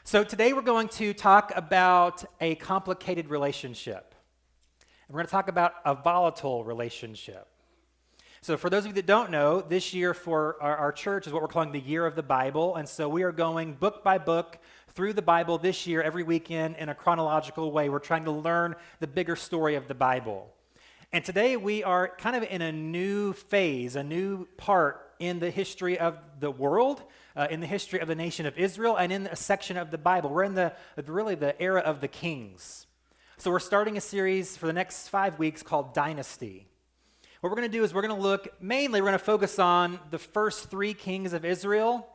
So today we're going to talk about a complicated relationship. And we're going to talk about a volatile relationship. So for those of you that don't know, this year for our church is what we're calling the Year of the Bible. And so we are going book by book through the Bible this year, every weekend in a chronological way. We're trying to learn the bigger story of the Bible. And today we are kind of in a new phase, a new part in the history of the world, in the history of the nation of Israel, and in a section of the Bible. We're in the era of the kings. So we're starting a series for the next 5 weeks called Dynasty. What we're going to do is we're going to focus on the first 3 kings of Israel,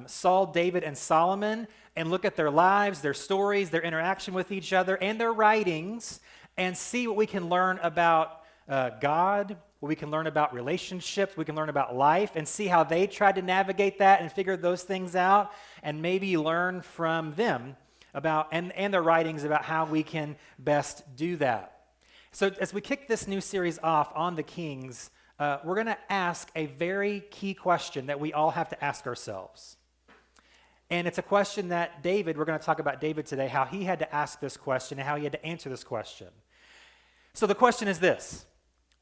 Saul, David, and Solomon, and look at their lives, their stories, their interaction with each other, and their writings, and see what we can learn about God, what we can learn about relationships, we can learn about life, and see how they tried to navigate that and figure those things out, and maybe learn from them about and their writings about how we can best do that. So as we kick this new series off on the Kings, we're going to ask a very key question that we all have to ask ourselves. And it's a question that we're going to talk about David today, how he had to ask this question and how he had to answer this question. So the question is this: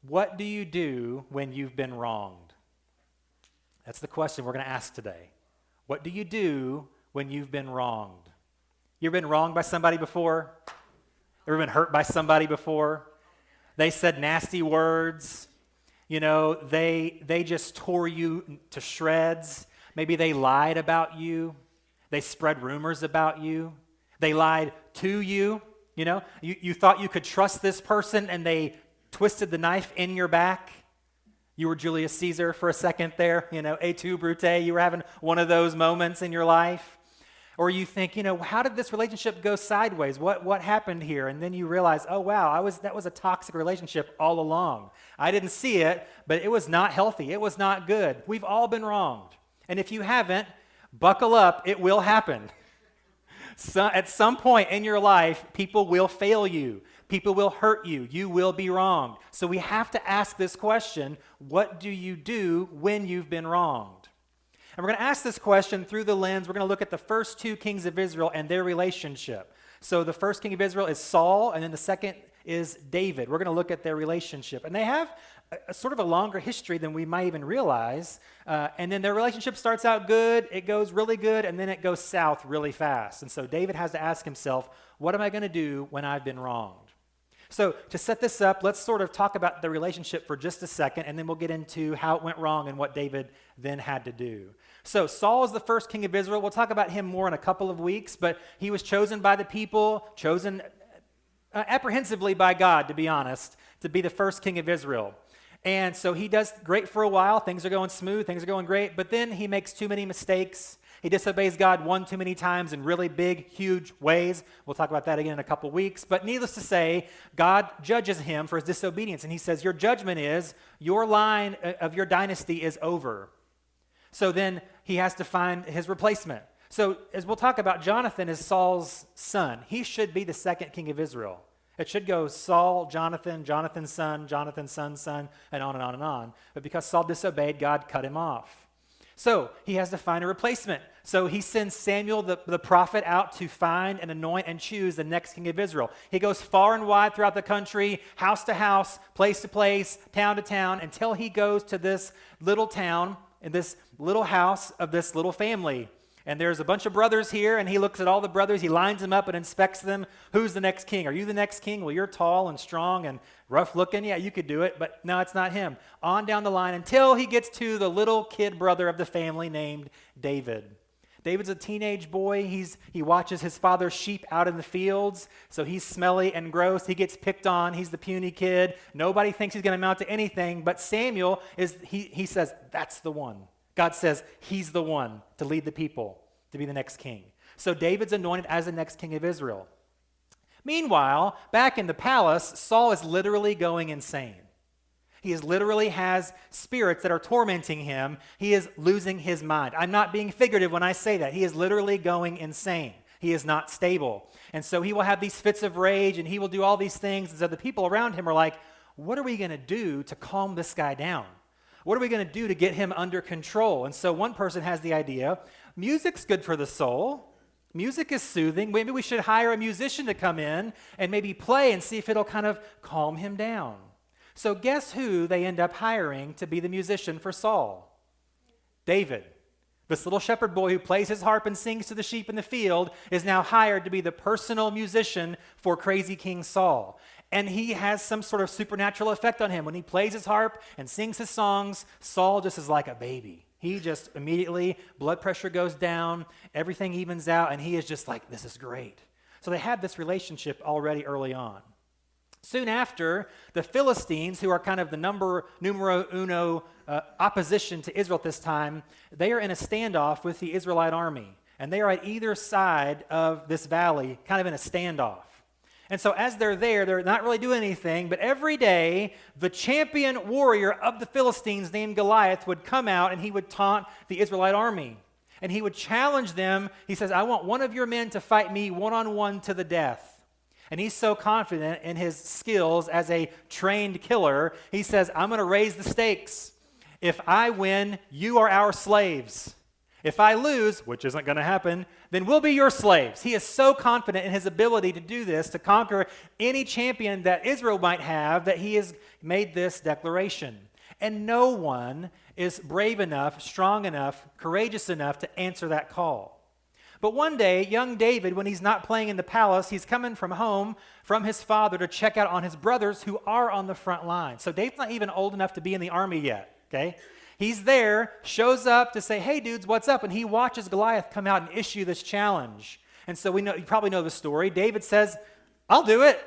what do you do when you've been wronged? That's the question we're going to ask today. What do you do when you've been wronged? You ever been wronged by somebody before? Ever been hurt by somebody before? They said nasty words. You know, they just tore you to shreds. Maybe they lied about you. They spread rumors about you. They lied to you. You know, you thought you could trust this person and they twisted the knife in your back. You were Julius Caesar for a second there, et tu, Brute. You were having one of those moments in your life. Or you think, how did this relationship go sideways? What happened here? And then you realize, oh, wow, that was a toxic relationship all along. I didn't see it, but it was not healthy. It was not good. We've all been wronged. And if you haven't, buckle up. It will happen. So at some point in your life, people will fail you. People will hurt you. You will be wronged. So we have to ask this question: what do you do when you've been wronged? And we're going to ask this question through the lens. We're going to look at the first 2 kings of Israel and their relationship. So the first king of Israel is Saul, and then the second is David. We're going to look at their relationship. And they have a sort of a longer history than we might even realize. And then their relationship starts out good, it goes really good, and then it goes south really fast. And so David has to ask himself, what am I going to do when I've been wronged? So to set this up, let's sort of talk about the relationship for just a second, and then we'll get into how it went wrong and what David then had to do. So Saul is the first king of Israel. We'll talk about him more in a couple of weeks, but he was chosen by the people, chosen apprehensively by God, to be honest, to be the first king of Israel. And so he does great for a while. Things are going smooth. Things are going great. But then he makes too many mistakes. He disobeys God one too many times in really big, huge ways. We'll talk about that again in a couple weeks. But needless to say, God judges him for his disobedience. And he says, your judgment is, your line of your dynasty is over. So then he has to find his replacement. So as we'll talk about, Jonathan is Saul's son. He should be the second king of Israel. It should go Saul, Jonathan, Jonathan's son, Jonathan's son's son, and on and on and on. But because Saul disobeyed, God cut him off. So he has to find a replacement. So he sends Samuel, the prophet, out to find and anoint and choose the next king of Israel. He goes far and wide throughout the country, house to house, place to place, town to town, until he goes to this little town, in this little house of this little family. And there's a bunch of brothers here, and he looks at all the brothers, he lines them up and inspects them. Who's the next king? Are you the next king? Well, you're tall and strong and rough looking. Yeah, you could do it, but no, it's not him. On down the line until he gets to the little kid brother of the family named David. David's a teenage boy. He watches his father's sheep out in the fields, so he's smelly and gross. He gets picked on. He's the puny kid. Nobody thinks he's going to amount to anything, but Samuel, he says, that's the one. God says he's the one to lead the people, to be the next king. So David's anointed as the next king of Israel. Meanwhile, back in the palace, Saul is literally going insane. He literally has spirits that are tormenting him. He is losing his mind. I'm not being figurative when I say that. He is literally going insane. He is not stable. And so he will have these fits of rage, and he will do all these things. And so the people around him are like, what are we going to do to calm this guy down? What are we going to do to get him under control? And so one person has the idea, music's good for the soul. music is soothing. Maybe we should hire a musician to come in and maybe play and see if it'll kind of calm him down. So guess who they end up hiring to be the musician for Saul? David. This little shepherd boy who plays his harp and sings to the sheep in the field is now hired to be the personal musician for crazy King Saul. And he has some sort of supernatural effect on him. When he plays his harp and sings his songs, Saul just is like a baby. He just immediately, blood pressure goes down, everything evens out, and he is just like, this is great. So they have this relationship already early on. Soon after, the Philistines, who are kind of the numero uno opposition to Israel at this time, they are in a standoff with the Israelite army. And they are at either side of this valley, kind of in a standoff. And so as they're there, they're not really doing anything, but every day, the champion warrior of the Philistines named Goliath would come out and he would taunt the Israelite army. And he would challenge them. He says, I want one of your men to fight me one-on-one to the death. And he's so confident in his skills as a trained killer, he says, I'm going to raise the stakes. If I win, you are our slaves. If I lose, which isn't going to happen, then we'll be your slaves. He is so confident in his ability to do this, to conquer any champion that Israel might have, that he has made this declaration. And no one is brave enough, strong enough, courageous enough to answer that call. But one day, young David, when he's not playing in the palace, he's coming from home from his father to check out on his brothers who are on the front line. So David's not even old enough to be in the army yet, okay? He's there, shows up to say, hey, dudes, what's up? And he watches Goliath come out and issue this challenge. And so you probably know the story. David says, I'll do it.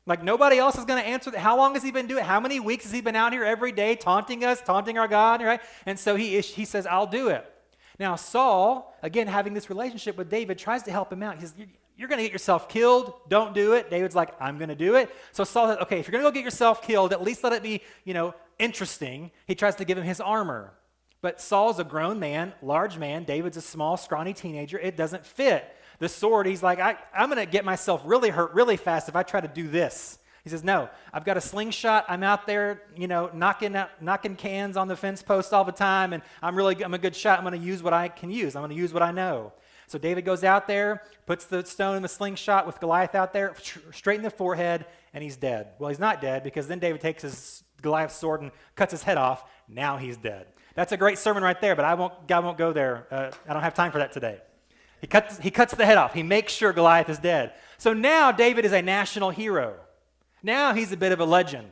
Like nobody else is going to answer that. How long has he been doing it? How many weeks has he been out here every day taunting us, taunting our God, right? And so he says, I'll do it. Now, Saul, again, having this relationship with David, tries to help him out. He says, you're going to get yourself killed. Don't do it. David's like, I'm going to do it. So Saul says, okay, if you're going to go get yourself killed, at least let it be, interesting. He tries to give him his armor. But Saul's a grown man, large man. David's a small, scrawny teenager. It doesn't fit. The sword, he's like, I'm going to get myself really hurt really fast if I try to do this. He says, no, I've got a slingshot. I'm out there, knocking cans on the fence post all the time, and I'm a good shot. I'm going to use what I can use. I'm going to use what I know. So David goes out there, puts the stone in the slingshot with Goliath out there, straight in the forehead, and he's dead. Well, he's not dead because then David takes his Goliath's sword and cuts his head off. Now he's dead. That's a great sermon right there, but God won't go there. I don't have time for that today. He cuts the head off. He makes sure Goliath is dead. So now David is a national hero. Now he's a bit of a legend.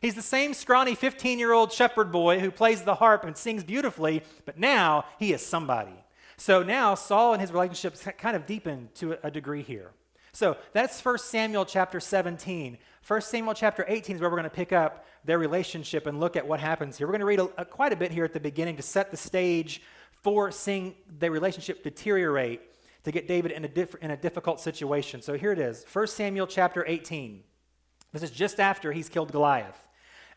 He's the same scrawny 15-year-old shepherd boy who plays the harp and sings beautifully, but now he is somebody. So now Saul and his relationships kind of deepen to a degree here. So that's 1 Samuel chapter 17. 1 Samuel chapter 18 is where we're going to pick up their relationship and look at what happens here. We're going to read quite a bit here at the beginning to set the stage for seeing the relationship deteriorate to get David in a difficult situation. So here it is, 1 Samuel chapter 18. This is just after he's killed Goliath.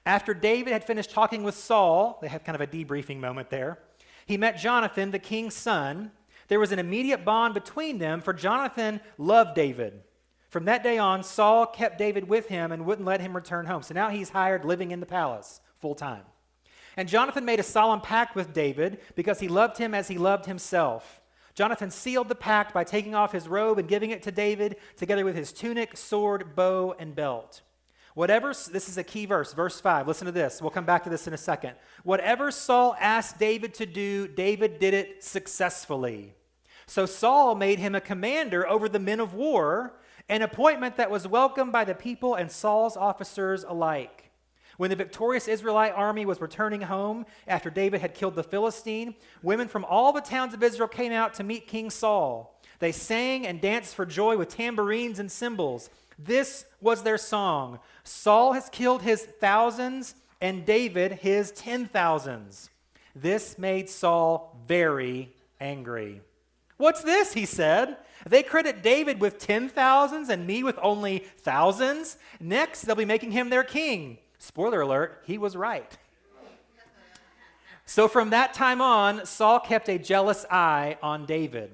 After David had finished talking with Saul, they had kind of a debriefing moment there, he met Jonathan, the king's son. There was an immediate bond between them, for Jonathan loved David. From that day on, Saul kept David with him and wouldn't let him return home. So now he's hired living in the palace full time. And Jonathan made a solemn pact with David because he loved him as he loved himself. Jonathan sealed the pact by taking off his robe and giving it to David, together with his tunic, sword, bow, and belt. This is a key verse, verse 5. Listen to this. We'll come back to this in a second. Whatever Saul asked David to do, David did it successfully. So Saul made him a commander over the men of war, an appointment that was welcomed by the people and Saul's officers alike. When the victorious Israelite army was returning home after David had killed the Philistine, women from all the towns of Israel came out to meet King Saul. They sang and danced for joy with tambourines and cymbals. This was their song. Saul has killed his thousands and David his 10,000s. This made Saul very angry. What's this, he said. They credit David with 10,000s and me with only thousands. Next, they'll be making him their king. Spoiler alert, he was right. So from that time on, Saul kept a jealous eye on David.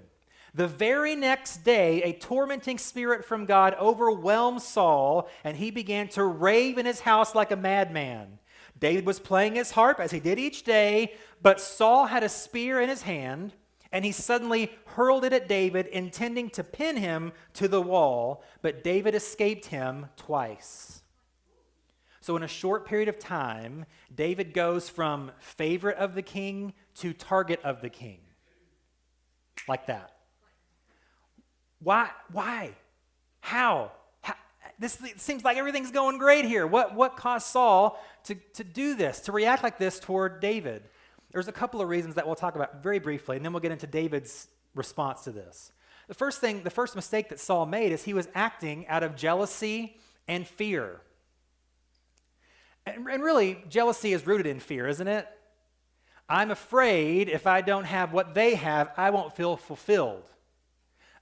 The very next day, a tormenting spirit from God overwhelmed Saul, and he began to rave in his house like a madman. David was playing his harp, as he did each day, but Saul had a spear in his hand, and he suddenly hurled it at David, intending to pin him to the wall, but David escaped him twice. So in a short period of time, David goes from favorite of the king to target of the king. Like that. Why? How? This seems like everything's going great here. What caused Saul to do this, to react like this toward David? There's a couple of reasons that we'll talk about very briefly, and then we'll get into David's response to this. The first mistake that Saul made is he was acting out of jealousy and fear. And really, jealousy is rooted in fear, isn't it? I'm afraid if I don't have what they have, I won't feel fulfilled.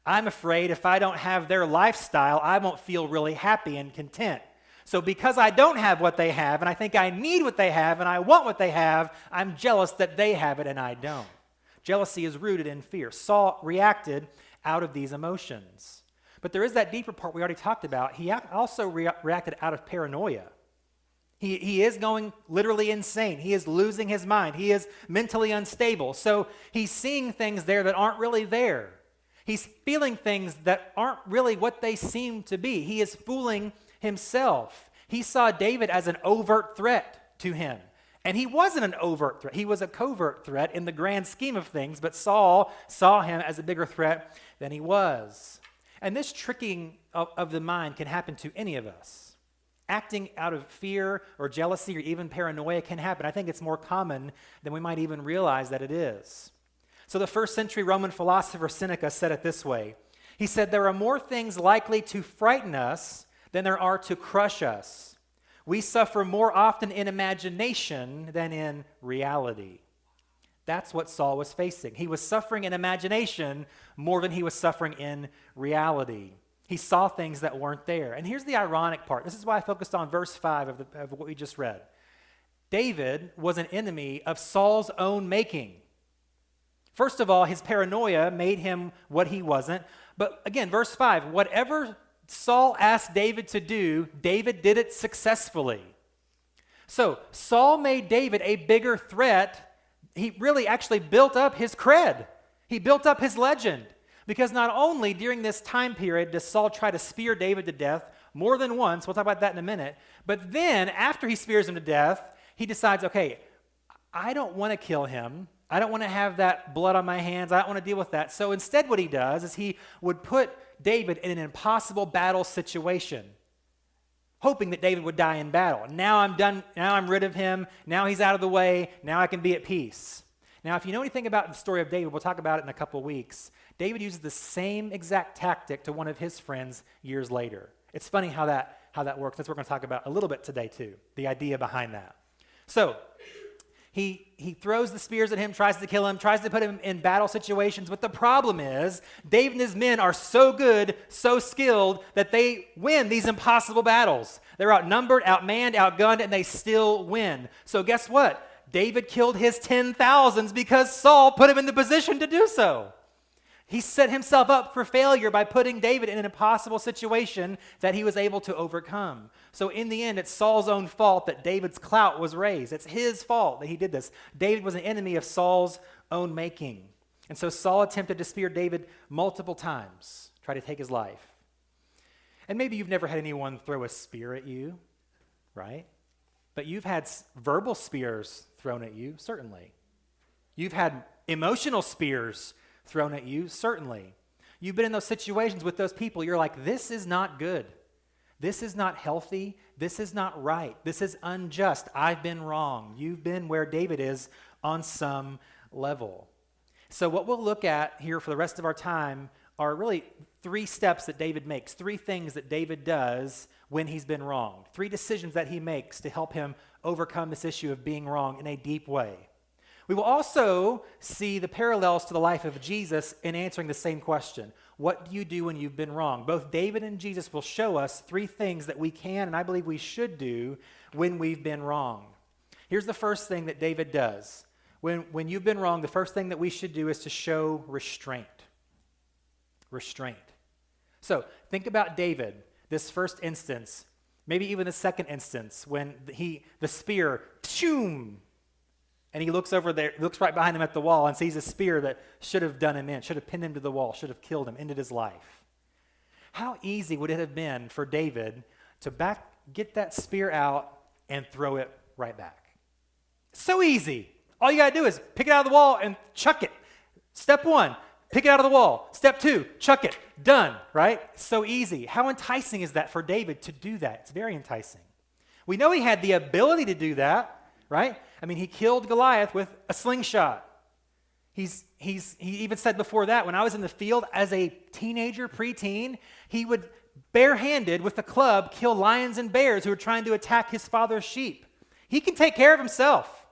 I'm afraid if I don't have their lifestyle, I won't feel really happy and content. So because I don't have what they have, and I think I need what they have, and I want what they have, I'm jealous that they have it and I don't. Jealousy is rooted in fear. Saul reacted out of these emotions. But there is that deeper part we already talked about. He also reacted out of paranoia. He is going literally insane. He is losing his mind. He is mentally unstable. So he's seeing things there that aren't really there. He's feeling things that aren't really what they seem to be. He is fooling himself. He saw David as an overt threat to him. And he wasn't an overt threat. He was a covert threat in the grand scheme of things, but Saul saw him as a bigger threat than he was. And this tricking of the mind can happen to any of us. Acting out of fear or jealousy or even paranoia can happen. I think it's more common than we might even realize that it is. So the first century Roman philosopher Seneca said it this way. He said, there are more things likely to frighten us than there are to crush us. We suffer more often in imagination than in reality. That's what Saul was facing. He was suffering in imagination more than he was suffering in reality. He saw things that weren't there. And here's the ironic part. This is why I focused on verse 5 of what we just read. David was an enemy of Saul's own making. First of all, his paranoia made him what he wasn't. But again, verse 5, whatever Saul asked David to do, David did it successfully. So Saul made David a bigger threat. He really actually built up his cred. He built up his legend. Because not only during this time period does Saul try to spear David to death more than once, we'll talk about that in a minute, but then after he spears him to death, he decides, okay, I don't want to kill him. I don't want to have that blood on my hands. I don't want to deal with that. So instead what he does is he would put David in an impossible battle situation, hoping that David would die in battle. Now I'm done. Now I'm rid of him. Now he's out of the way. Now I can be at peace. Now, if you know anything about the story of David, we'll talk about it in a couple of weeks. David uses the same exact tactic to one of his friends years later. It's funny how that works. That's what we're going to talk about a little bit today too, the idea behind that. So he throws the spears at him, tries to kill him, tries to put him in battle situations, but the problem is David and his men are so good, so skilled, that they win these impossible battles. They're outnumbered, outmanned, outgunned, and they still win. So guess what? David killed his 10,000s because Saul put him in the position to do so. He set himself up for failure by putting David in an impossible situation that he was able to overcome. So in the end, it's Saul's own fault that David's clout was raised. It's his fault that he did this. David was an enemy of Saul's own making. And so Saul attempted to spear David multiple times, try to take his life. And maybe you've never had anyone throw a spear at you, right? But you've had verbal spears thrown at you, certainly. You've had emotional spears thrown at you, certainly. You've been in those situations with those people. You're like, this is not good. This is not healthy. This is not right. This is unjust. I've been wrong. You've been where David is on some level. So what we'll look at here for the rest of our time are really 3 steps that David makes, 3 things that David does when he's been wronged, 3 decisions that he makes to help him overcome this issue of being wrong in a deep way. We will also see the parallels to the life of Jesus in answering the same question. What do you do when you've been wrong? Both David and Jesus will show us 3 things that we can and I believe we should do when we've been wrong. Here's the first thing that David does. When you've been wrong, the first thing that we should do is to show restraint. Restraint. So think about David, this first instance, maybe even the second instance when the spear, choom, And he looks over there, looks right behind him at the wall and sees a spear that should have done him in, should have pinned him to the wall, should have killed him, ended his life. How easy would it have been for David to get that spear out and throw it right back? So easy. All you got to do is pick it out of the wall and chuck it. Step 1, pick it out of the wall. Step 2, chuck it. Done, right? So easy. How enticing is that for David to do that? It's very enticing. We know he had the ability to do that, right? I mean, he killed Goliath with a slingshot. He even said before that, when I was in the field as a teenager, preteen, he would barehanded with a club kill lions and bears who were trying to attack his father's sheep. He can take care of himself.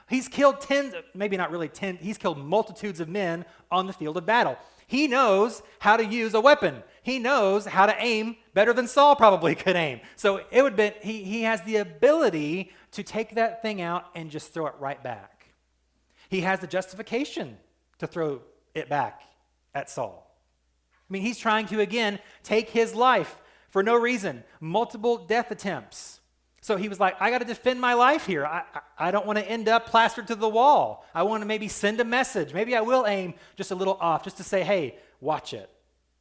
He's killed he's killed multitudes of men on the field of battle. He knows how to use a weapon. He knows how to aim better than Saul probably could aim. So he has the ability to take that thing out and just throw it right back. He has the justification to throw it back at Saul. I mean, he's trying to, again, take his life for no reason, multiple death attempts. So he was like, I got to defend my life here. I don't want to end up plastered to the wall. I want to maybe send a message. Maybe I will aim just a little off just to say, hey, watch it.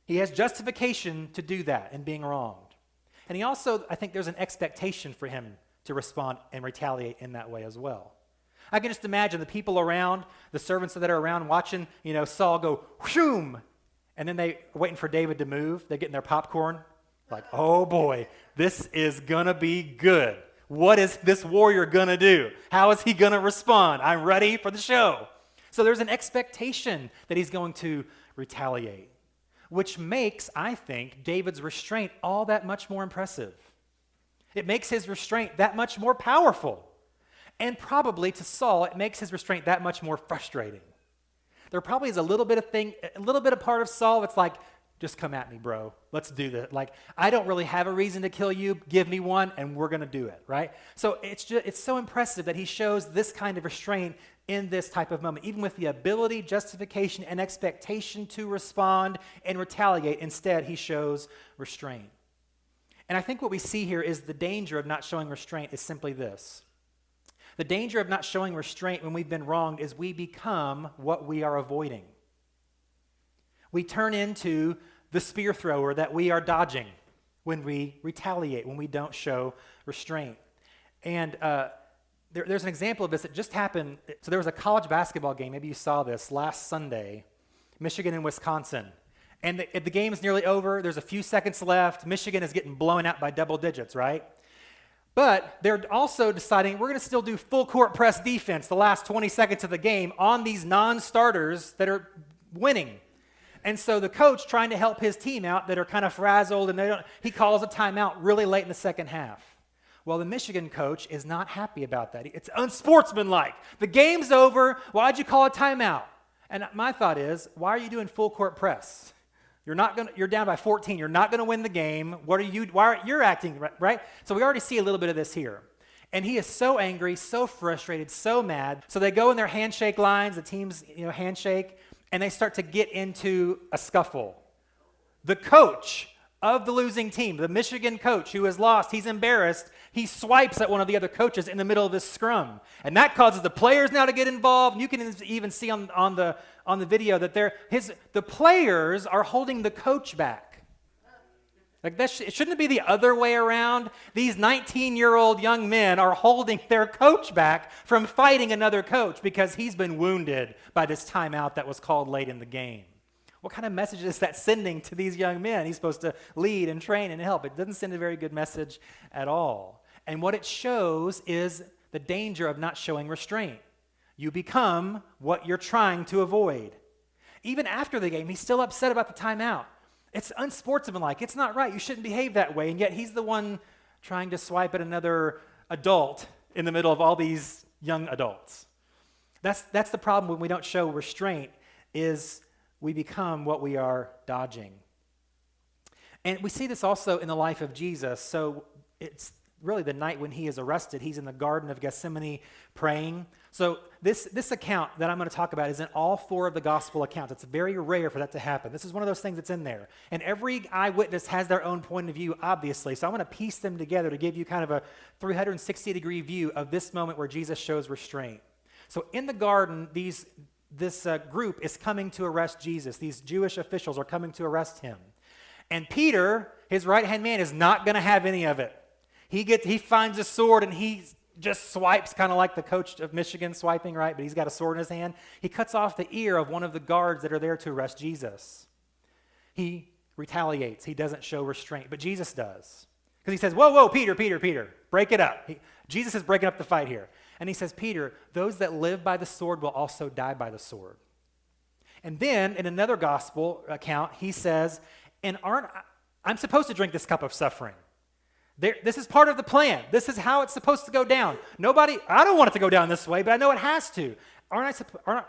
He has justification to do that and being wronged. And he also, I think there's an expectation for him to respond and retaliate in that way as well. I can just imagine the people around, the servants that are around watching, Saul go, whoom, and then they waiting for David to move. They're getting their popcorn. Like, oh boy, this is going to be good. What is this warrior going to do? How is he going to respond? I'm ready for the show. So there's an expectation that he's going to retaliate, which makes, I think, David's restraint all that much more impressive. It makes his restraint that much more powerful. And probably to Saul, it makes his restraint that much more frustrating. There probably is a little bit of part of Saul that's like, just come at me, bro. Let's do this. Like, I don't really have a reason to kill you. Give me one, and we're going to do it, right? So it's so impressive that he shows this kind of restraint in this type of moment, even with the ability, justification, and expectation to respond and retaliate. Instead, he shows restraint. And I think what we see here is the danger of not showing restraint is simply this. The danger of not showing restraint when we've been wronged is we become what we are avoiding. We turn into the spear thrower that we are dodging when we retaliate, when we don't show restraint. And there's an example of this that just happened. So there was a college basketball game, maybe you saw this, last Sunday, Michigan and Wisconsin. And the game is nearly over. There's a few seconds left. Michigan is getting blown out by double digits, right? But they're also deciding we're going to still do full court press defense the last 20 seconds of the game on these non-starters that are winning. And so the coach, trying to help his team out that are kind of frazzled, and he calls a timeout really late in the second half. Well, the Michigan coach is not happy about that. It's unsportsmanlike. The game's over. Why'd you call a timeout? And my thought is, why are you doing full court press? You're down by 14. You're not going to win the game. Why are you acting right? So we already see a little bit of this here. And he is so angry, so frustrated, so mad. So they go in their handshake lines, the teams, handshake, and they start to get into a scuffle. The coach of the losing team, the Michigan coach who has lost, he's embarrassed. He swipes at one of the other coaches in the middle of this scrum. And that causes the players now to get involved. And you can even see on the video that the players are holding the coach back. Like shouldn't it be the other way around? These 19-year-old young men are holding their coach back from fighting another coach because he's been wounded by this timeout that was called late in the game. What kind of message is that sending to these young men? He's supposed to lead and train and help. It doesn't send a very good message at all. And what it shows is the danger of not showing restraint. You become what you're trying to avoid. Even after the game, he's still upset about the timeout. It's unsportsmanlike. It's not right. You shouldn't behave that way. And yet he's the one trying to swipe at another adult in the middle of all these young adults. That's the problem when we don't show restraint, is we become what we are dodging. And we see this also in the life of Jesus. So it's really the night when he is arrested. He's in the Garden of Gethsemane praying. So this account that I'm going to talk about is in all four of the gospel accounts. It's very rare for that to happen. This is one of those things that's in there. And every eyewitness has their own point of view, obviously. So I'm going to piece them together to give you kind of a 360-degree view of this moment where Jesus shows restraint. So in the garden, this group is coming to arrest Jesus. These Jewish officials are coming to arrest him. And Peter, his right-hand man, is not going to have any of it. He finds a sword and he just swipes, kind of like the coach of Michigan swiping, right? But he's got a sword in his hand. He cuts off the ear of one of the guards that are there to arrest Jesus. He retaliates. He doesn't show restraint, but Jesus does. Because he says, whoa, Peter, break it up. Jesus is breaking up the fight here. And he says, Peter, those that live by the sword will also die by the sword. And then in another gospel account, he says, I'm supposed to drink this cup of suffering. This is part of the plan. This is how it's supposed to go down. I don't want it to go down this way, but I know it has to. Aren't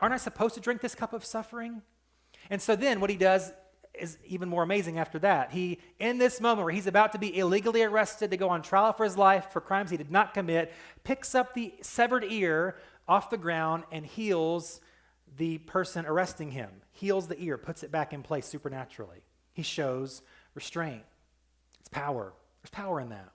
I supposed to drink this cup of suffering? And so then what he does is even more amazing after that. He, in this moment where he's about to be illegally arrested to go on trial for his life for crimes he did not commit, picks up the severed ear off the ground and heals the person arresting him. Heals the ear, puts it back in place supernaturally. He shows restraint. It's power. There's power in that.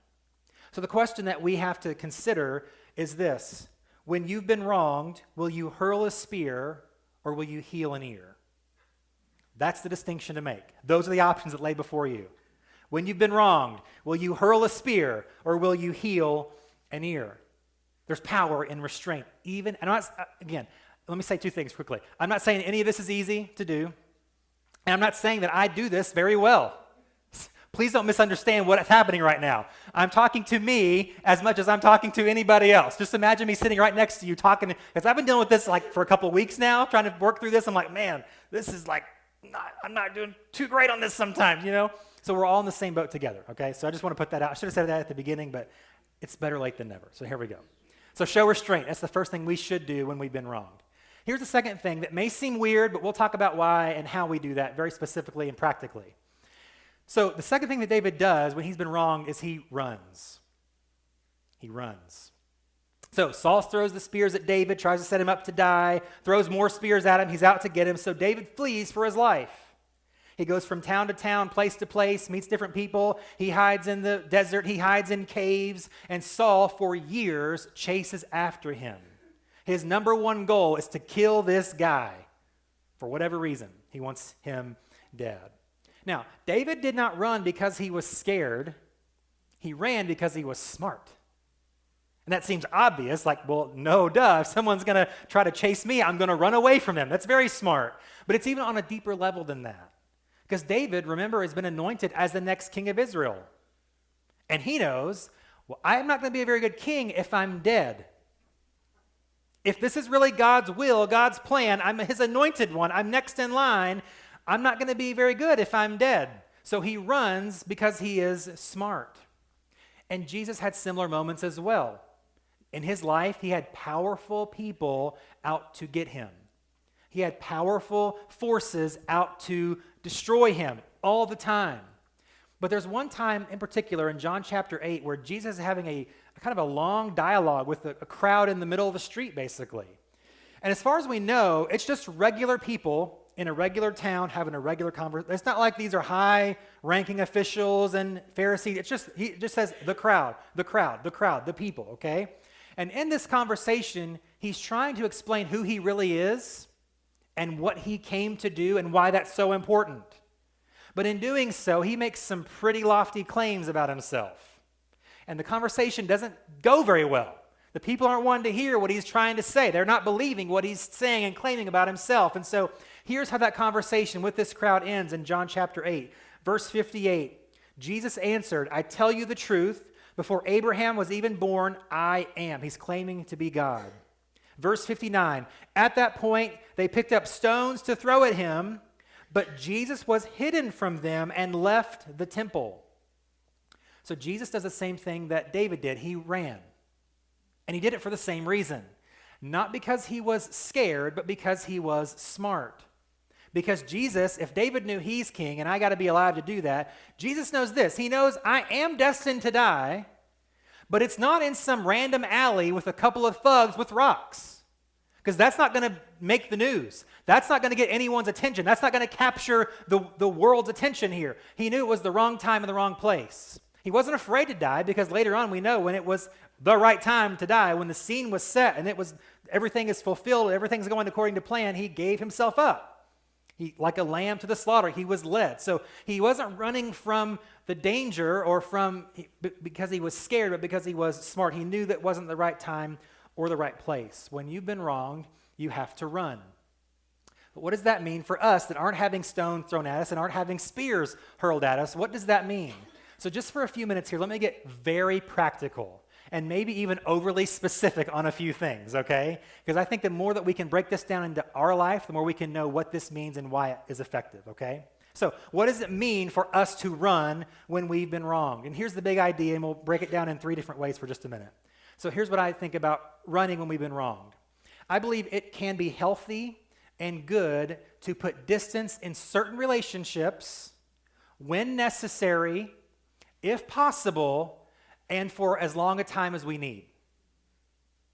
So the question that we have to consider is this. When you've been wronged, will you hurl a spear or will you heal an ear? That's the distinction to make. Those are the options that lay before you. When you've been wronged, will you hurl a spear or will you heal an ear? There's power in restraint. Again, let me say two things quickly. I'm not saying any of this is easy to do, and I'm not saying that I do this very well. Please don't misunderstand what is happening right now. I'm talking to me as much as I'm talking to anybody else. Just imagine me sitting right next to you talking, because I've been dealing with this for a couple of weeks now, trying to work through this. I'm like, man, this is I'm not doing too great on this sometimes, So we're all in the same boat together, okay? So I just want to put that out. I should have said that at the beginning, but it's better late than never. So here we go. So show restraint. That's the first thing we should do when we've been wronged. Here's the second thing that may seem weird, but we'll talk about why and how we do that very specifically and practically. So the second thing that David does when he's been wronged is he runs. He runs. So Saul throws the spears at David, tries to set him up to die, throws more spears at him. He's out to get him. So David flees for his life. He goes from town to town, place to place, meets different people. He hides in the desert. He hides in caves. And Saul, for years, chases after him. His number one goal is to kill this guy for whatever reason. He wants him dead. Now, David did not run because he was scared. He ran because he was smart. And that seems obvious, no, duh. If someone's going to try to chase me, I'm going to run away from them. That's very smart. But it's even on a deeper level than that. Because David, remember, has been anointed as the next king of Israel. And he knows, I'm not going to be a very good king if I'm dead. If this is really God's will, God's plan, I'm his anointed one, I'm next in line, I'm not going to be very good if I'm dead. So he runs because he is smart. And Jesus had similar moments as well. In his life, he had powerful people out to get him. He had powerful forces out to destroy him all the time. But there's one time in particular in John chapter 8 where Jesus is having a kind of a long dialogue with a crowd in the middle of the street, basically. And as far as we know, it's just regular people in a regular town having a regular conversation. It's not like these are high-ranking officials and Pharisees. He just says the crowd, the people, okay? And in this conversation, he's trying to explain who he really is and what he came to do and why that's so important. But in doing so, he makes some pretty lofty claims about himself. And the conversation doesn't go very well. The people aren't wanting to hear what he's trying to say. They're not believing what he's saying and claiming about himself. And so here's how that conversation with this crowd ends in John chapter 8. Verse 58, Jesus answered, I tell you the truth, before Abraham was even born, I am. He's claiming to be God. Verse 59, at that point, they picked up stones to throw at him, but Jesus was hidden from them and left the temple. So Jesus does the same thing that David did. He ran. And he did it for the same reason. Not because he was scared, but because he was smart. Because Jesus, if David knew he's king, and I got to be alive to do that, Jesus knows this. He knows I am destined to die, but it's not in some random alley with a couple of thugs with rocks. Because that's not going to make the news. That's not going to get anyone's attention. That's not going to capture the world's attention here. He knew it was the wrong time and the wrong place. He wasn't afraid to die because later on we know when it was the right time to die, when the scene was set and everything is fulfilled, everything's going according to plan, he gave himself up. He, like a lamb to the slaughter, he was led. So he wasn't running from the danger or because he was scared, but because he was smart. He knew that wasn't the right time or the right place. When you've been wronged, you have to run. But what does that mean for us that aren't having stones thrown at us and aren't having spears hurled at us? What does that mean? So just for a few minutes here, let me get very practical and maybe even overly specific on a few things, okay? Because I think the more that we can break this down into our life, the more we can know what this means and why it is effective, okay? So what does it mean for us to run when we've been wronged? And here's the big idea, and we'll break it down in 3 different ways for just a minute. So here's what I think about running when we've been wronged. I believe it can be healthy and good to put distance in certain relationships when necessary, if possible, and for as long a time as we need.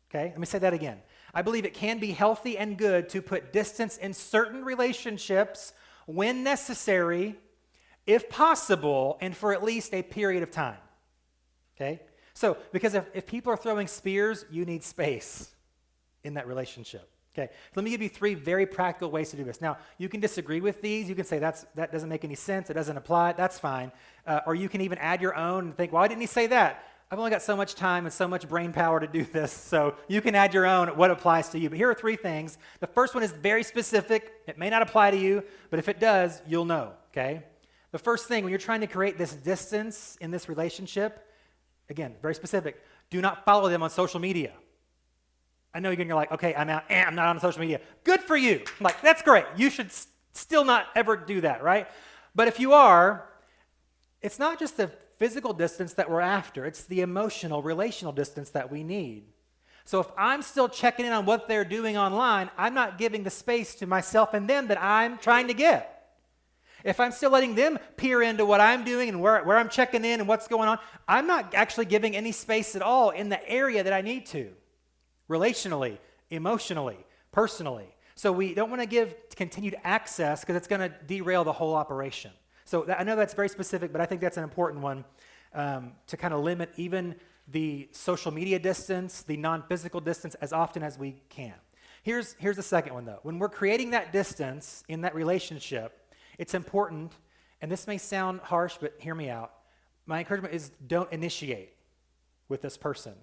Okay, let me say that again. I believe it can be healthy and good to put distance in certain relationships when necessary, if possible, and for at least a period of time. Okay, so because if people are throwing spears, you need space in that relationship. Okay, let me give you 3 very practical ways to do this. Now, you can disagree with these. You can say that doesn't make any sense. It doesn't apply. That's fine. Or you can even add your own and think, why didn't he say that? I've only got so much time and so much brain power to do this, so you can add your own what applies to you. But here are 3 things. The first one is very specific. It may not apply to you, but if it does, you'll know, okay? The first thing, when you're trying to create this distance in this relationship, again, very specific, do not follow them on social media. I know you're like, okay, I'm out, I'm not on social media. Good for you. I'm like, that's great. You should still not ever do that, right? But if you are, it's not just the physical distance that we're after. It's the emotional, relational distance that we need. So if I'm still checking in on what they're doing online, I'm not giving the space to myself and them that I'm trying to get. If I'm still letting them peer into what I'm doing and where I'm checking in and what's going on, I'm not actually giving any space at all in the area that I need to. Relationally, emotionally, personally. So we don't want to give continued access because it's going to derail the whole operation. So I know that's very specific, but I think that's an important one to kind of limit even the social media distance, the non-physical distance as often as we can. Here's the second one, though. When we're creating that distance in that relationship, it's important, and this may sound harsh, but hear me out. My encouragement is don't initiate with this person,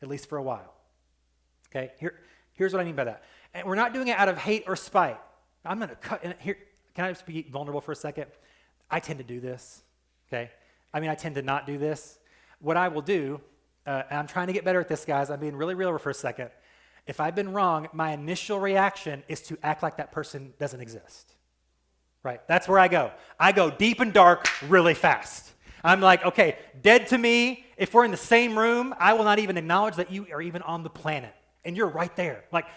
at least for a while. Okay, here's what I mean by that. And we're not doing it out of hate or spite. I'm going to cut in here. Can I just be vulnerable for a second? I tend to do this, okay? I tend to not do this. What I will do, and I'm trying to get better at this, guys. I'm being really real for a second. If I've been wrong, my initial reaction is to act like that person doesn't exist, right? That's where I go. I go deep and dark really fast. I'm like, okay, dead to me. If we're in the same room, I will not even acknowledge that you are even on the planet. And you're right there. Like,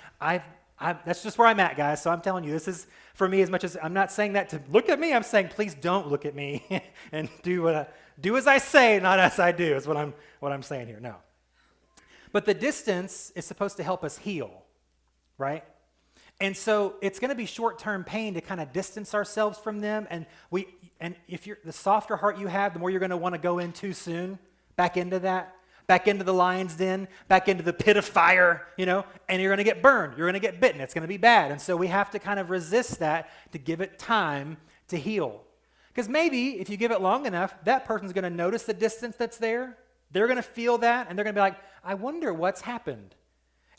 that's just where I'm at, guys. So I'm telling you, this is for me as much as I'm not saying that to look at me. I'm saying, please don't look at me and do as I say, not as I do, is what I'm saying here. No. But the distance is supposed to help us heal, right? And so it's going to be short-term pain to kind of distance ourselves from them. And if the softer heart you have, the more you're going to want to go in too soon, back into that. Back into the lion's den, back into the pit of fire, and you're going to get burned. You're going to get bitten. It's going to be bad. And so we have to kind of resist that to give it time to heal. Because maybe if you give it long enough, that person's going to notice the distance that's there. They're going to feel that, and they're going to be like, I wonder what's happened.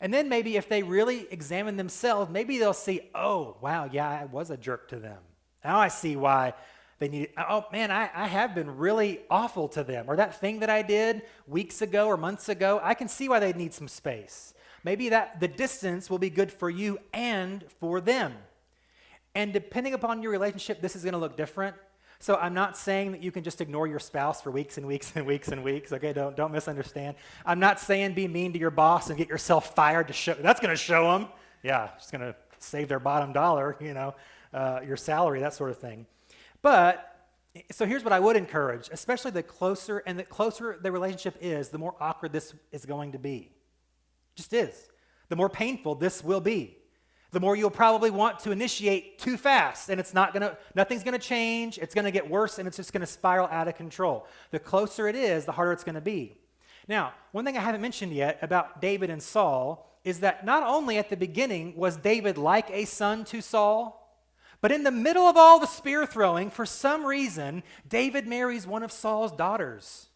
And then maybe if they really examine themselves, maybe they'll see, oh, wow, yeah, I was a jerk to them. Now I see why they need, oh man, I have been really awful to them. Or that thing that I did weeks ago or months ago, I can see why they need some space. Maybe the distance will be good for you and for them. And depending upon your relationship, this is going to look different. So I'm not saying that you can just ignore your spouse for weeks and weeks and weeks and weeks. Okay, don't misunderstand. I'm not saying be mean to your boss and get yourself fired to show. That's going to show them. Yeah, it's going to save their bottom dollar, your salary, that sort of thing. But, so here's what I would encourage, especially the closer the relationship is, the more awkward this is going to be. It just is. The more painful this will be. The more you'll probably want to initiate too fast, and nothing's going to change, it's going to get worse, and it's just going to spiral out of control. The closer it is, the harder it's going to be. Now, one thing I haven't mentioned yet about David and Saul is that not only at the beginning was David like a son to Saul, but in the middle of all the spear throwing, for some reason, David marries one of Saul's daughters.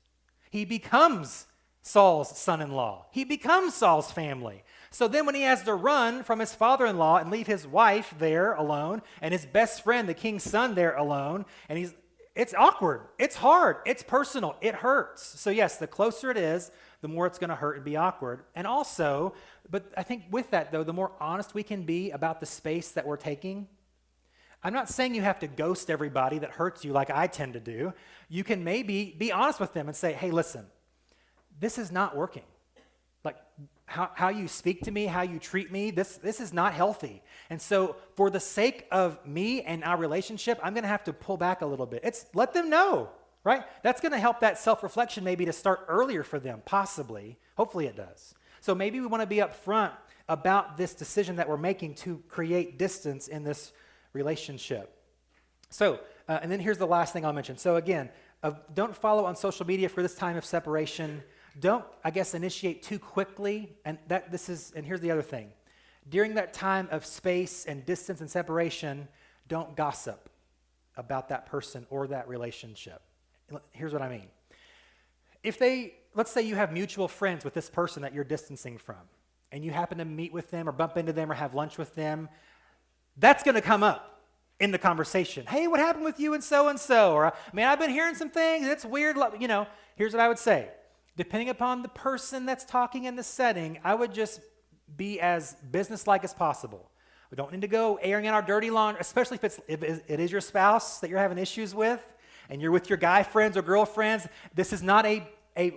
He becomes Saul's son-in-law. He becomes Saul's family. So then when he has to run from his father-in-law and leave his wife there alone and his best friend, the king's son, there alone, and it's awkward, it's hard, it's personal, it hurts. So yes, the closer it is, the more it's going to hurt and be awkward. And also, but I think with that though, the more honest we can be about the space that we're taking. I'm not saying you have to ghost everybody that hurts you like I tend to do. You can maybe be honest with them and say, hey, listen, this is not working. Like how you speak to me, how you treat me, this is not healthy. And so for the sake of me and our relationship, I'm going to have to pull back a little bit. Let them know, right? That's going to help that self-reflection maybe to start earlier for them, possibly. Hopefully it does. So maybe we want to be upfront about this decision that we're making to create distance in this relationship. So, and then here's the last thing I'll mention. So again, don't follow on social media for this time of separation. Don't, I guess, initiate too quickly. And here's the other thing. During that time of space and distance and separation, don't gossip about that person or that relationship. Here's what I mean. Let's say you have mutual friends with this person that you're distancing from, and you happen to meet with them or bump into them or have lunch with them, that's going to come up in the conversation. Hey, what happened with you and so? Or, man, I've been hearing some things. It's weird. Here's what I would say. Depending upon the person that's talking in the setting, I would just be as businesslike as possible. We don't need to go airing out our dirty laundry, especially if it is your spouse that you're having issues with, and you're with your guy friends or girlfriends. This is not a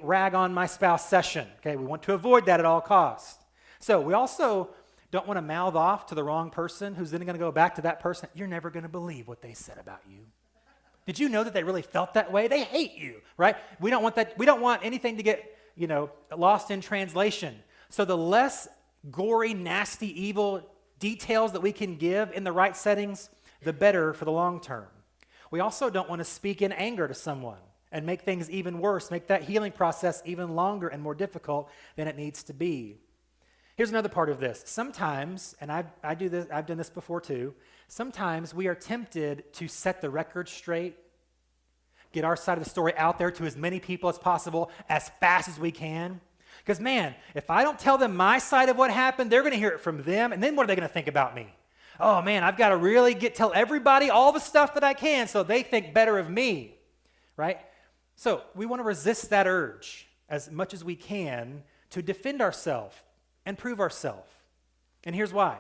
rag on my spouse session. Okay, we want to avoid that at all costs. So we also don't want to mouth off to the wrong person who's then going to go back to that person. You're never going to believe what they said about you. Did you know that they really felt that way? They hate you, right? We don't want that. We don't want anything to get, lost in translation. So the less gory, nasty, evil details that we can give in the right settings, the better for the long term. We also don't want to speak in anger to someone and make things even worse, make that healing process even longer and more difficult than it needs to be. Here's another part of this. Sometimes, and I've done this before too, sometimes we are tempted to set the record straight, get our side of the story out there to as many people as possible as fast as we can. Because man, if I don't tell them my side of what happened, they're going to hear it from them, and then what are they going to think about me? Oh man, I've got to really tell everybody all the stuff that I can so they think better of me, right? So we want to resist that urge as much as we can to defend ourselves and prove ourselves. And here's why.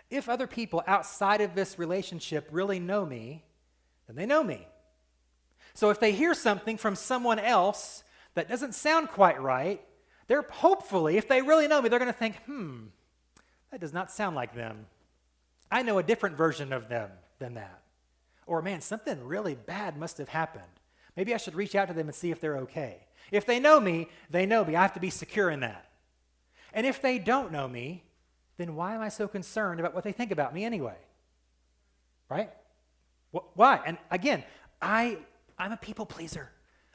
If other people outside of this relationship really know me, then they know me. So if they hear something from someone else that doesn't sound quite right, they're hopefully, if they really know me, they're going to think, that does not sound like them. I know a different version of them than that. Or man, something really bad must have happened. Maybe I should reach out to them and see if they're okay. If they know me, they know me. I have to be secure in that. And if they don't know me, then why am I so concerned about what they think about me anyway? Right? Why? And again, I'm a people pleaser.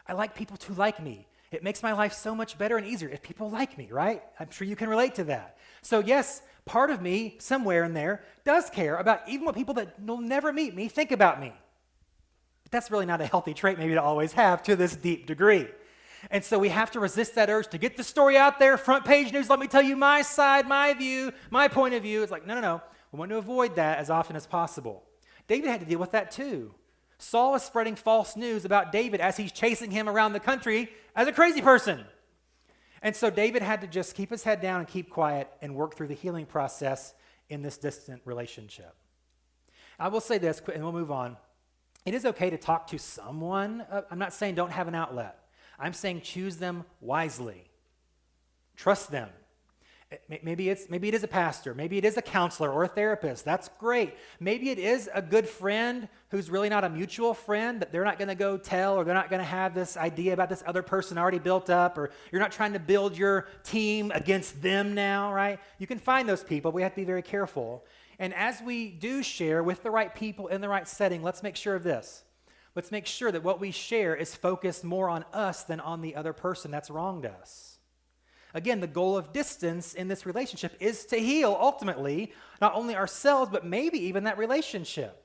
I like people to like me. It makes my life so much better and easier if people like me, right? I'm sure you can relate to that. So yes, part of me, somewhere in there, does care about even what people that will never meet me think about me. But that's really not a healthy trait maybe to always have to this deep degree. And so we have to resist that urge to get the story out there, front page news, let me tell you my side, my view, my point of view. It's like, no. We want to avoid that as often as possible. David had to deal with that too. Saul is spreading false news about David as he's chasing him around the country as a crazy person. And so David had to just keep his head down and keep quiet and work through the healing process in this distant relationship. I will say this, and we'll move on. It is okay to talk to someone. I'm not saying don't have an outlet. I'm saying choose them wisely. Trust them. Maybe it is a pastor. Maybe it is a counselor or a therapist. That's great. Maybe it is a good friend who's really not a mutual friend that they're not going to go tell, or they're not going to have this idea about this other person already built up, or you're not trying to build your team against them now, right? You can find those people. We have to be very careful. And as we do share with the right people in the right setting, let's make sure of this. Let's make sure that what we share is focused more on us than on the other person that's wronged us. Again, the goal of distance in this relationship is to heal, ultimately, not only ourselves, but maybe even that relationship.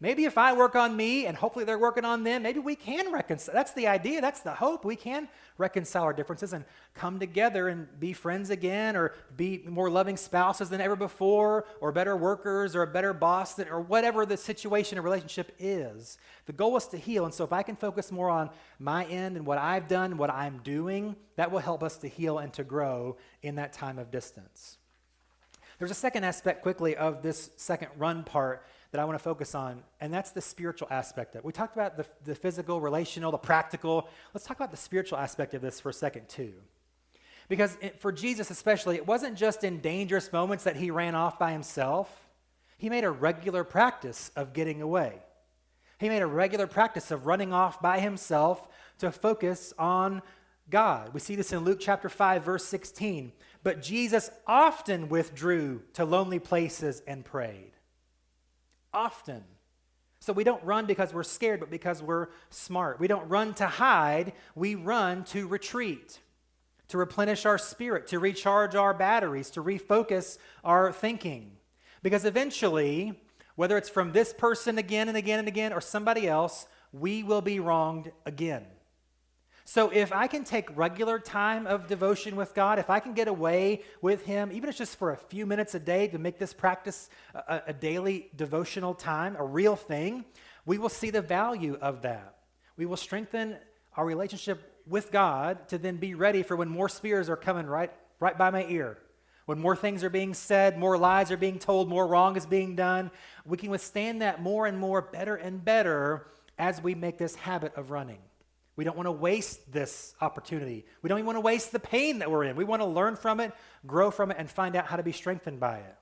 Maybe if I work on me and hopefully they're working on them, maybe we can reconcile. That's the idea. That's the hope. We can reconcile our differences and come together and be friends again, or be more loving spouses than ever before, or better workers, or a better boss, or whatever the situation or relationship is. The goal is to heal. And so if I can focus more on my end and what I've done, what I'm doing, that will help us to heal and to grow in that time of distance. There's a second aspect quickly of this second run part that I want to focus on, and that's the spiritual aspect of it. We talked about the physical, relational, the practical. Let's talk about the spiritual aspect of this for a second too. Because for Jesus especially, it wasn't just in dangerous moments that he ran off by himself. He made a regular practice of getting away. He made a regular practice of running off by himself to focus on God. We see this in Luke chapter 5, verse 16. But Jesus often withdrew to lonely places and prayed. Often. So we don't run because we're scared, but because we're smart. We don't run to hide. We run to retreat, to replenish our spirit, to recharge our batteries, to refocus our thinking. Because eventually, whether it's from this person again and again and again or somebody else, we will be wronged again. So if I can take regular time of devotion with God, if I can get away with him, even if it's just for a few minutes a day to make this practice a daily devotional time, a real thing, we will see the value of that. We will strengthen our relationship with God to then be ready for when more spears are coming right by my ear. When more things are being said, more lies are being told, more wrong is being done. We can withstand that more and more, better and better, as we make this habit of running. We don't want to waste this opportunity. We don't even want to waste the pain that we're in. We want to learn from it, grow from it, and find out how to be strengthened by it.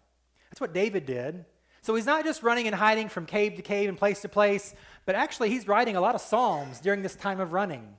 That's what David did. So he's not just running and hiding from cave to cave and place to place, but actually he's writing a lot of psalms during this time of running.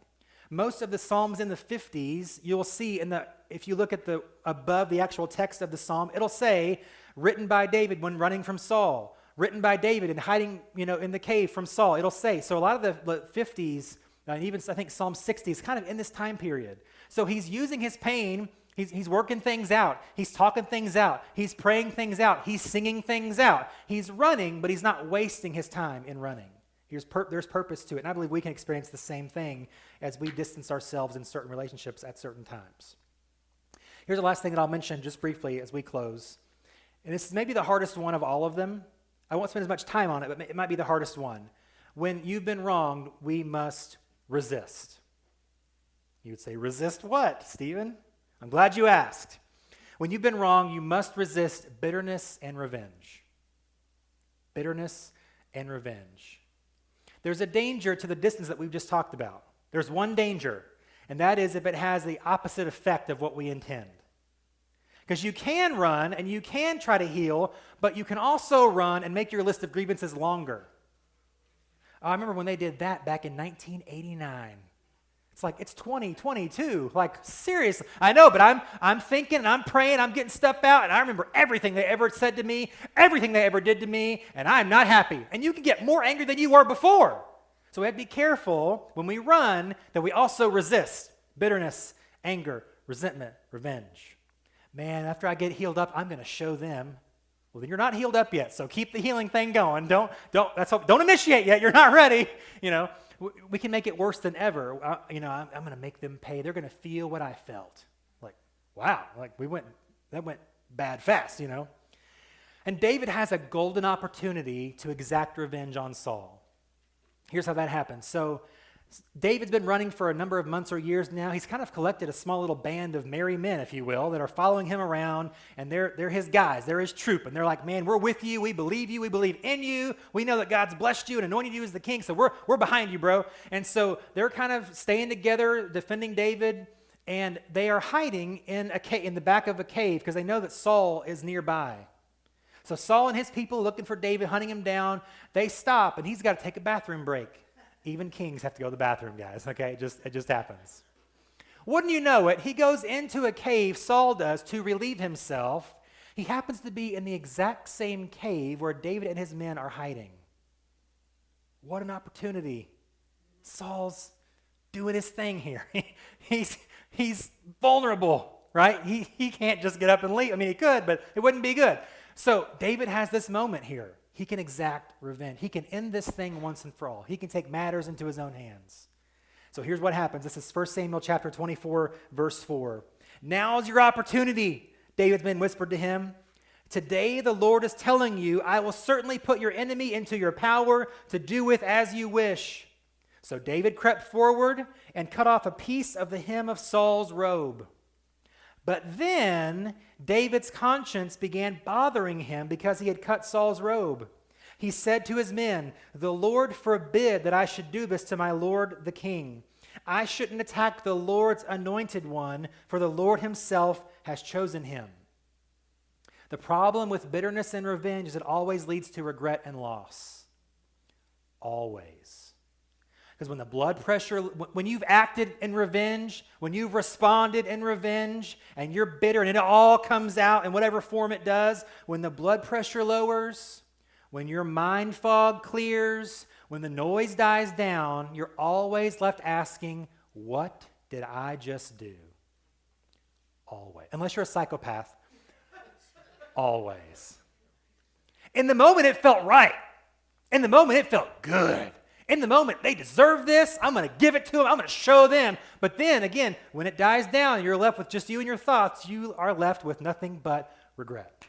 Most of the psalms in the 50s, you'll see if you look at above the actual text of the psalm, it'll say, written by David when running from Saul, written by David and hiding, in the cave from Saul. It'll say. So a lot of the 50s, and even I think Psalm 60 is kind of in this time period. So he's using his pain, he's working things out, he's talking things out, he's praying things out, he's singing things out. He's running, but he's not wasting his time in running. There's purpose to it, and I believe we can experience the same thing as we distance ourselves in certain relationships at certain times. Here's the last thing that I'll mention just briefly as we close, and this is maybe the hardest one of all of them. I won't spend as much time on it, but it might be the hardest one. When you've been wronged, we must resist. You would say, resist what, Stephen? I'm glad you asked. When you've been wrong, you must resist bitterness and revenge. Bitterness and revenge. There's a danger to the distance that we've just talked about. There's one danger, and that is if it has the opposite effect of what we intend. Because you can run and you can try to heal, but you can also run and make your list of grievances longer. I remember when they did that back in 1989. It's like, it's 2022. Like, seriously. I know, but I'm thinking and I'm praying, I'm getting stuff out, and I remember everything they ever said to me, everything they ever did to me, and I'm not happy. And you can get more angry than you were before. So we have to be careful when we run that we also resist bitterness, anger, resentment, revenge. Man, after I get healed up, I'm going to show them. Well, then you're not healed up yet, so keep the healing thing going. Don't initiate yet. You're not ready. We can make it worse than ever. I'm going to make them pay. They're going to feel what I felt. Like, wow, that went bad fast, And David has a golden opportunity to exact revenge on Saul. Here's how that happens. So David's been running for a number of months or years now. He's kind of collected a small little band of merry men, if you will, that are following him around, and they're his guys. They're his troop, and they're like, man, we're with you. We believe in you. We know that God's blessed you and anointed you as the king, so we're behind you, bro. And so they're kind of staying together, defending David, and they are hiding in the back of a cave because they know that Saul is nearby. So Saul and his people looking for David, hunting him down. They stop, and he's got to take a bathroom break. Even kings have to go to the bathroom, guys, okay? It just happens. Wouldn't you know it, he goes into a cave, Saul does, to relieve himself. He happens to be in the exact same cave where David and his men are hiding. What an opportunity Saul's doing his thing here. He's vulnerable, right? He can't just get up and leave. I mean, he could, but it wouldn't be good. So David has this moment here. He can exact revenge. He can end this thing once and for all. He can take matters into his own hands. So here's what happens. This is 1 Samuel chapter 24, verse 4. Now's your opportunity, David's been whispered to him. Today the Lord is telling you, I will certainly put your enemy into your power to do with as you wish. So David crept forward and cut off a piece of the hem of Saul's robe. But then David's conscience began bothering him because he had cut Saul's robe. He said to his men, the Lord forbid that I should do this to my lord the king. I shouldn't attack the Lord's anointed one, for the Lord himself has chosen him. The problem with bitterness and revenge is it always leads to regret and loss. Always. Because when the blood pressure, when you've acted in revenge, when you've responded in revenge, and you're bitter and it all comes out in whatever form it does, when the blood pressure lowers, when your mind fog clears, when the noise dies down, you're always left asking, what did I just do? Always. Unless you're a psychopath. Always. In the moment, it felt right. In the moment, it felt good. In the moment, they deserve this. I'm going to give it to them. I'm going to show them. But then again, when it dies down, you're left with just you and your thoughts. You are left with nothing but regret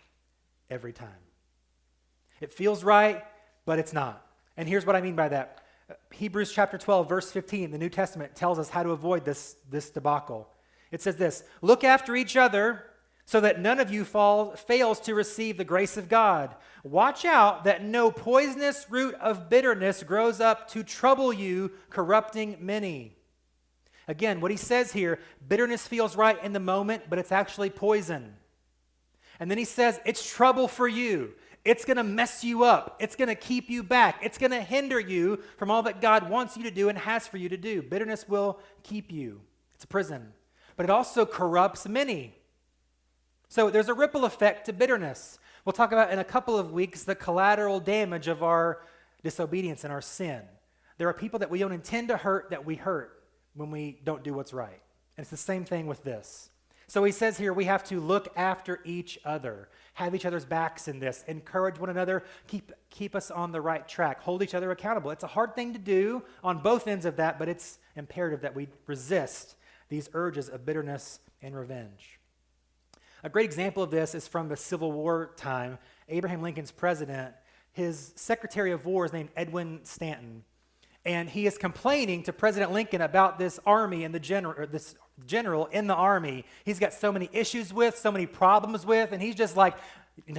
every time. It feels right, but it's not. And here's what I mean by that. Hebrews chapter 12, verse 15, the New Testament tells us how to avoid this debacle. It says this, look after each other so that none of you fails to receive the grace of God. Watch out that no poisonous root of bitterness grows up to trouble you, corrupting many. Again, what he says here, bitterness feels right in the moment, but it's actually poison. And then he says, it's trouble for you. It's going to mess you up. It's going to keep you back. It's going to hinder you from all that God wants you to do and has for you to do. Bitterness will keep you. It's a prison. But it also corrupts many. So there's a ripple effect to bitterness. We'll talk about in a couple of weeks the collateral damage of our disobedience and our sin. There are people that we don't intend to hurt that we hurt when we don't do what's right. And it's the same thing with this. So he says here we have to look after each other, have each other's backs in this, encourage one another, keep us on the right track, hold each other accountable. It's a hard thing to do on both ends of that, but it's imperative that we resist these urges of bitterness and revenge. A great example of this is from the Civil War time. Abraham Lincoln's president, his Secretary of War is named Edwin Stanton, and he is complaining to President Lincoln about this army and this general in the army. He's got so many issues with, so many problems with, and he's just like,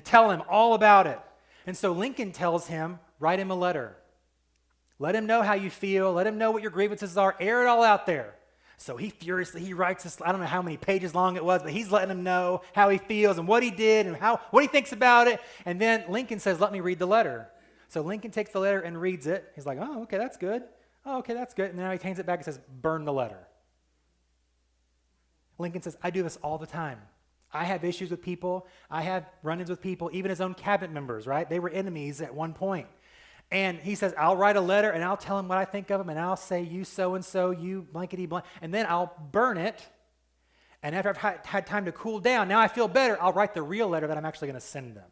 tell him all about it. And so Lincoln tells him, write him a letter. Let him know how you feel. Let him know what your grievances are. Air it all out there. So he writes this, I don't know how many pages long it was, but he's letting him know how he feels and what he did and what he thinks about it. And then Lincoln says, let me read the letter. So Lincoln takes the letter and reads it. He's like, oh, okay, that's good. Oh, okay, that's good. And now he hands it back and says, burn the letter. Lincoln says, I do this all the time. I have issues with people. I have run-ins with people, even his own cabinet members, right? They were enemies at one point. And he says, I'll write a letter and I'll tell him what I think of him and I'll say, you so-and-so, you blankety blank, and then I'll burn it. And after I've had time to cool down, now I feel better, I'll write the real letter that I'm actually going to send them.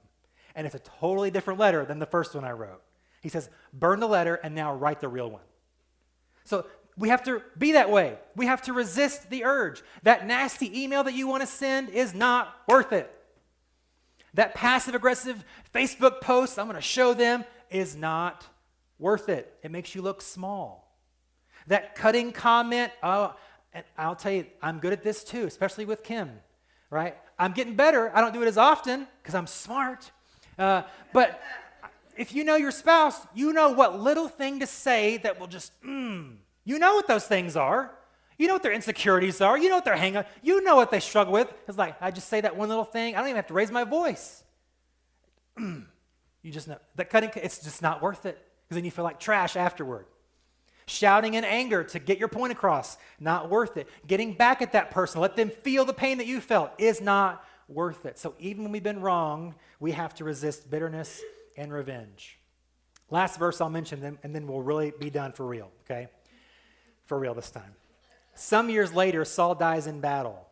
And it's a totally different letter than the first one I wrote. He says, burn the letter and now write the real one. So we have to be that way. We have to resist the urge. That nasty email that you want to send is not worth it. That passive-aggressive Facebook post, I'm going to show them, is not worth it. It makes you look small. That cutting comment, and I'll tell you, I'm good at this too, especially with Kim, right? I'm getting better. I don't do it as often because I'm smart. But if you know your spouse, you know what little thing to say that will just, you know what those things are. You know what their insecurities are. You know what their hang-up. You know what they struggle with. It's like, I just say that one little thing. I don't even have to raise my voice. You just know. That cutting, it's just not worth it because then you feel like trash afterward. Shouting in anger to get your point across, not worth it. Getting back at that person, let them feel the pain that you felt, is not worth it. So even when we've been wrong, we have to resist bitterness and revenge. Last verse I'll mention them, and then we'll really be done for real, okay? for real this time. Some years later, Saul dies in battle.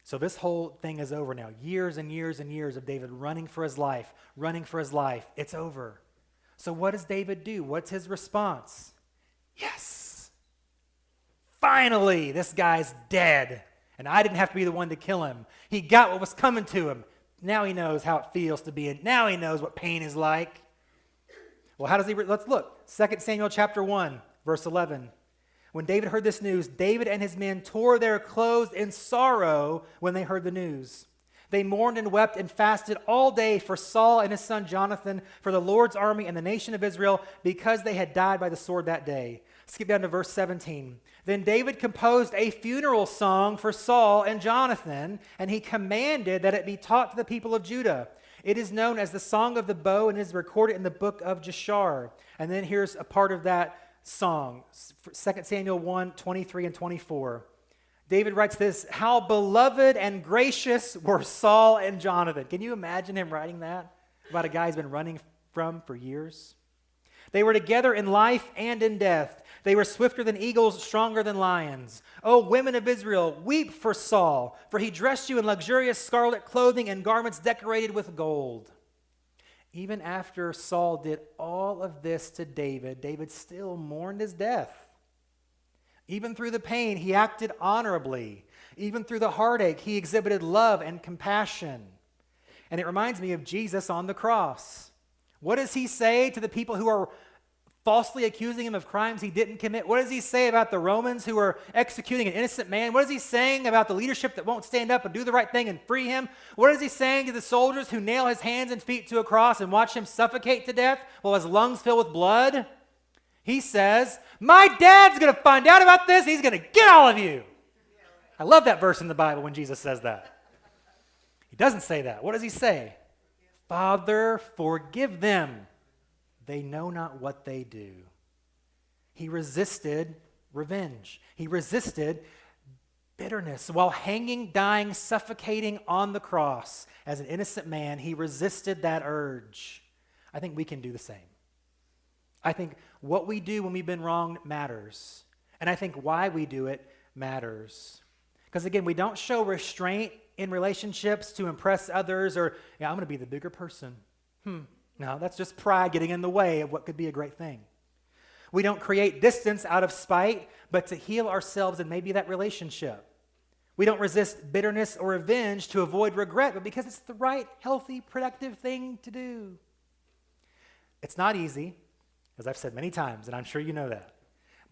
So this whole thing is over now. Years and years and years of David running for his life, running for his life. It's over. So what does David do? What's his response? Yes. Finally, this guy's dead. And I didn't have to be the one to kill him. He got what was coming to him. Now he knows how it feels to be in. Now he knows what pain is like. Well, how does he? Let's look. 2 Samuel chapter 1, verse 11. When David heard this news, David and his men tore their clothes in sorrow when they heard the news. They mourned and wept and fasted all day for Saul and his son Jonathan, for the Lord's army and the nation of Israel, because they had died by the sword that day. Skip down to verse 17. Then David composed a funeral song for Saul and Jonathan, and he commanded that it be taught to the people of Judah. It is known as the Song of the Bow and is recorded in the book of Jashar. And then here's a part of that song, 2 Samuel 1, 23 and 24. David writes this, "How beloved and gracious were Saul and Jonathan." Can you imagine him writing that about a guy he's been running from for years? "They were together in life and in death. They were swifter than eagles, stronger than lions. O women of Israel, weep for Saul, for he dressed you in luxurious scarlet clothing and garments decorated with gold." Even after Saul did all of this to David, David still mourned his death. Even through the pain, he acted honorably. Even through the heartache, he exhibited love and compassion. And it reminds me of Jesus on the cross. What does he say to the people who are falsely accusing him of crimes he didn't commit? What does he say about the Romans who are executing an innocent man? What is he saying about the leadership that won't stand up and do the right thing and free him? What is he saying to the soldiers who nail his hands and feet to a cross and watch him suffocate to death while his lungs fill with blood? He says, "My dad's going to find out about this. He's going to get all of you." I love that verse in the Bible when Jesus says that. He doesn't say that. What does he say? "Father, forgive them. They know not what they do." He resisted revenge. He resisted bitterness. While hanging, dying, suffocating on the cross as an innocent man, he resisted that urge. I think we can do the same. I think what we do when we've been wronged matters. And I think why we do it matters. Because again, we don't show restraint in relationships to impress others or, I'm going to be the bigger person. No, that's just pride getting in the way of what could be a great thing. We don't create distance out of spite, but to heal ourselves and maybe that relationship. We don't resist bitterness or revenge to avoid regret, but because it's the right, healthy, productive thing to do. It's not easy, as I've said many times, and I'm sure you know that.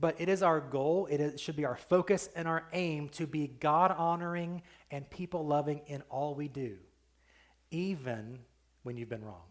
But it is our goal, should be our focus and our aim to be God-honoring and people-loving in all we do, even when you've been wrong.